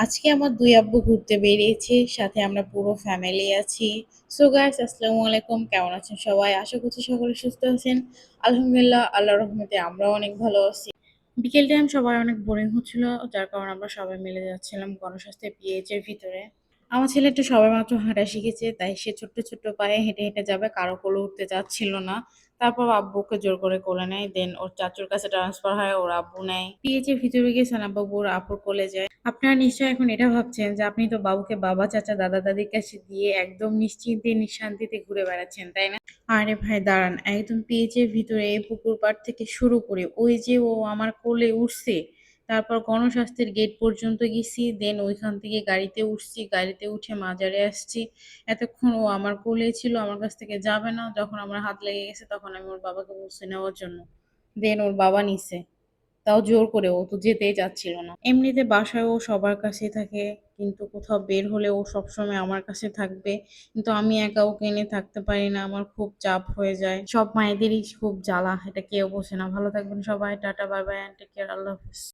আজকে আমার ২ আব্বু ঘুরতে বেরিয়েছে। সাথে আমরা পুরো ফ্যামিলি আছি। সো গাইস আসসালামু আলাইকুম। কেমন আছেন সবাই? আশা করছি সকলে সুস্থ আছেন। আলহামদুলিল্লাহ আল্লাহর রহমতে আমরাও অনেক ভালো আছি। বিকেল টাইম সবার অনেক বোরিং হচ্ছিল। যার কারণে আমরা সবাই মিলে যাচ্ছিলাম গণস্বাস্থ্য পিএইচ এর ভিতরে। আমার ছেলে একটু সবেমাত্র হাঁটা শিখেছে, তাই সে ছোট্ট, ছোট্ট পায়ে হেঁটে, হেঁটে যাবে। কারো কোলে উঠতে চাচ্ছিল না। তারপর আব্বুকে জোর করে কোলে নেয়। দেন ওর চাচুর কাছে ট্রান্সফার হয়, ওর আব্বু নেয়। পিএইচ এর ভিতরে গিয়ে সানাবাবু ওর আপুর কোলে যায়। আপনারা নিশ্চয়ই এখন এটা ভাবছেন যে আপনি তো বাবুকে বাবা, চাচা, দাদা, দাদির কাছে দিয়ে একদম নিশ্চিন্তে নিঃশান্তিতে ঘুরে বেড়াচ্ছেন, তাই না? আরে ভাই দাঁড়ান, একদম পেজের ভিতরে এই পুকুর পাড় থেকে শুরু করে ওই যে ও আমার কোলে উঠছে, তারপর গণস্বাস্থ্যের গেট পর্যন্ত গেছি, দেন ওইখান থেকে গাড়িতে উঠছি, গাড়িতে উঠে মাজারে আসছি। এতক্ষণ ও আমার কোলে ছিল, আমার কাছ থেকে যাবে না। যখন আমার হাত লেগে গেছে তখন আমি ওর বাবাকে বলছি নেওয়ার জন্য, দেন ওর বাবা নিছে। তাও জোর করে, ও তো যেতেই চাচ্ছিল না। এমনিতে বাসায় ও সবার কাছেই থাকে, কিন্তু কোথাও বের হলে ও সবসময় আমার কাছে থাকবে। কিন্তু আমি একা ওকে এনে থাকতে পারি না, আমার খুব চাপ হয়ে যায়। সব মায়েদেরই খুব জ্বালা, এটা কেউ বোঝে না। ভালো থাকবেন সবাই, tata bye bye, take care, আল্লাহ হাফিজ।